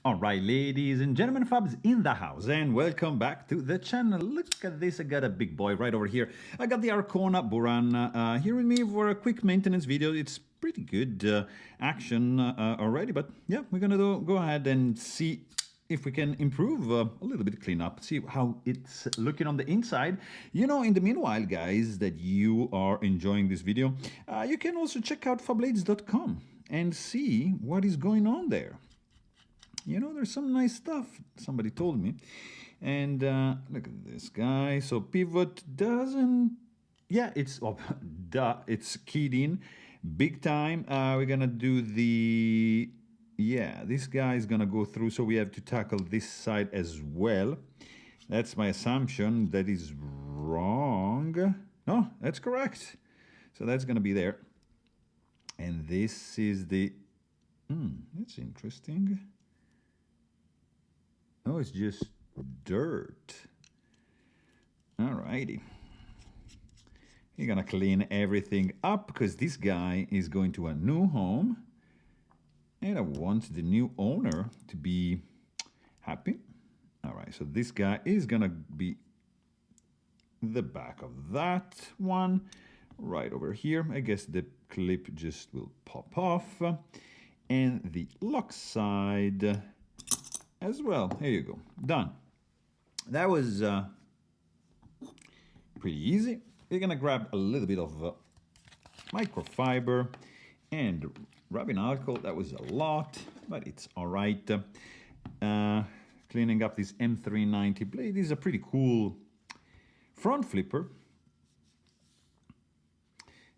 Alright, ladies and gentlemen, Fabs in the house, and welcome back to the channel. Look at this, I got a big boy right over here. I got the Arkona Buran here with me for a quick maintenance video. It's pretty good action already, but yeah, we're gonna go ahead and see if we can improve a little bit clean up, see how it's looking on the inside. You know, in the meanwhile, guys, that you are enjoying this video, you can also check out fablades.com and see what is going on there. You know, there's some nice stuff, somebody told me. And look at this guy. So pivot doesn't, yeah, it's, oh, duh, it's keyed in big time. We're gonna do the, yeah, this guy is gonna go through, so we have to tackle this side as well. That's my assumption. That is wrong. No, that's correct. So that's gonna be there. And this is the, that's interesting. Oh, it's just dirt. Alrighty. You're gonna clean everything up because this guy is going to a new home. And I want the new owner to be happy. Alright, so this guy is gonna be the back of that one. Right over here. I guess the clip just will pop off. And the lock side as well. Here you go. Done. That was pretty easy. We're gonna grab a little bit of microfiber and rubbing alcohol. That was a lot, but it's all right. Cleaning up this M390 blade. This is a pretty cool front flipper.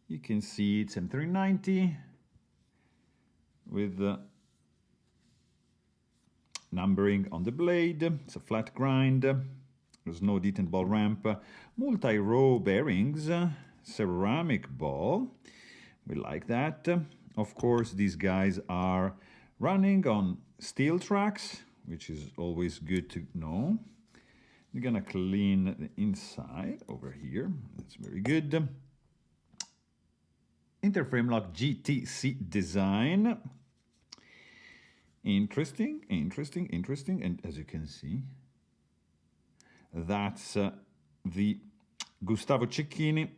You can see it's M390 with numbering on the blade. It's a flat grind. There's no detent ball ramp. Multi-row bearings. Ceramic ball. We like that. Of course, these guys are running on steel tracks, which is always good to know. We're gonna clean the inside over here. That's very good. Interframe lock GTC design. Interesting. And as you can see, that's the Gustavo Cecchini.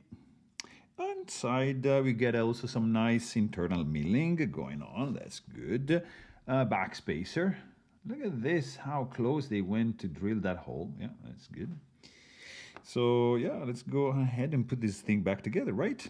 Inside, we get also some nice internal milling going on. That's good. Backspacer. Look at this, how close they went to drill that hole. Yeah, that's good. So, yeah, let's go ahead and put this thing back together, right?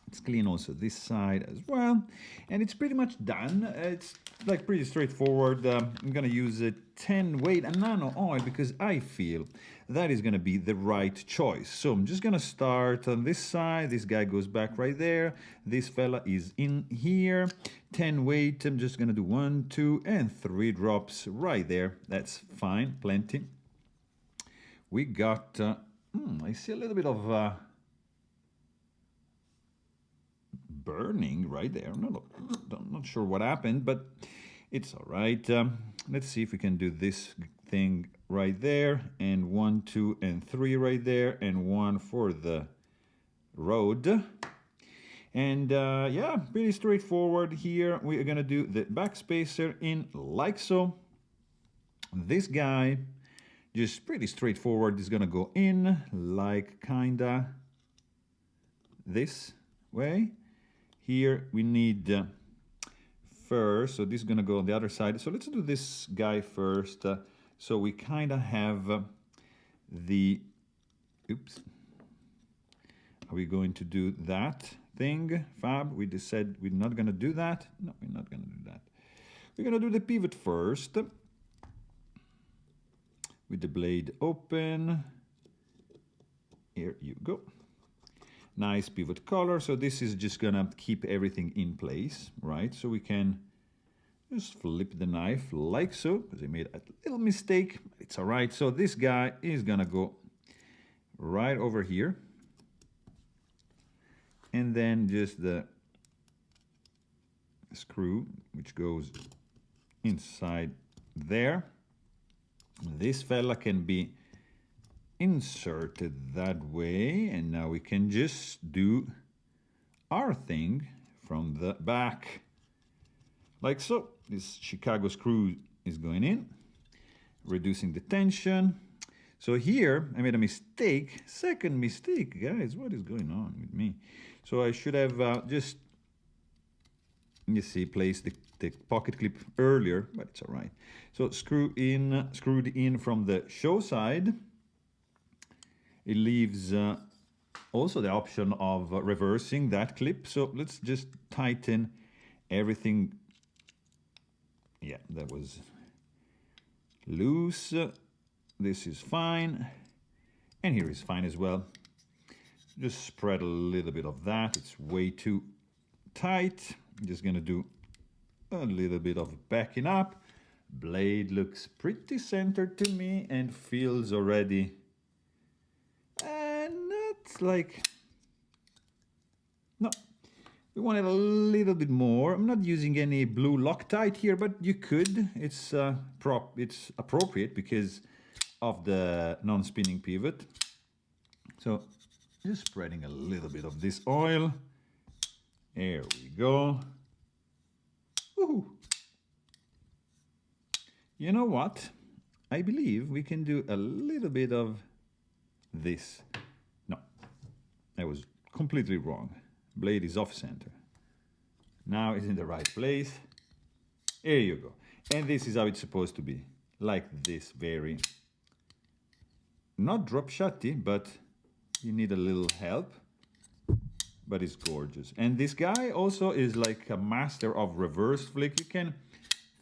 Let's clean also this side as well. And it's pretty much done. It's like pretty straightforward. I'm gonna use a 10 weight and nano oil because I feel that is gonna be the right choice. So I'm just gonna start on this side. This guy goes back right there. This fella is in here. 10 weight, I'm just gonna do 1, 2, and 3 drops right there. That's fine, plenty. We got, I see a little bit of burning right there. I'm not sure what happened, but it's all right. Let's see if we can do this thing right there, and 1, 2, and 3 right there, and 1 for the road. And yeah, pretty straightforward here. We are gonna do the backspacer in like so. This guy, just pretty straightforward, is gonna go in like kinda this way. Here we need first, so this is gonna go on the other side. So let's do this guy first. So we kind of have the, oops. Are we going to do that thing, Fab? We just said we're not gonna do that. No, we're not gonna do that. We're gonna do the pivot first. With the blade open. Here you go. Nice pivot color. So this is just gonna keep everything in place, right? So we can just flip the knife like so, because I made a little mistake. It's all right. So this guy is gonna go right over here. And then just the screw, which goes inside there. This fella can be inserted that way, and now we can just do our thing from the back like so. This Chicago screw is going in, reducing the tension. So here I made a mistake, second mistake, guys, what is going on with me? So I should have just, you see, placed the pocket clip earlier, but it's all right. So screwed in from the show side. It leaves also the option of reversing that clip. So let's just tighten everything. Yeah, that was loose. This is fine. And here is fine as well. Just spread a little bit of that. It's way too tight. I'm just gonna do a little bit of backing up. Blade looks pretty centered to me and feels already not like, no, we want it a little bit more. I'm not using any blue Loctite here, but you could. It's appropriate because of the non-spinning pivot. So just spreading a little bit of this oil. There we go. Woohoo! You know what? I believe we can do a little bit of this. No, I was completely wrong. Blade is off center. Now it's in the right place. There you go. And this is how it's supposed to be. Like this, very, not drop shotty, but you need a little help. But it's gorgeous. And this guy also is like a master of reverse flick. You can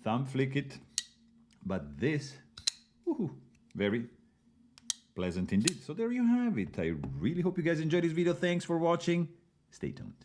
thumb flick it, but this, woohoo, very pleasant indeed. So there you have it. I really hope you guys enjoyed this video. Thanks for watching. Stay tuned.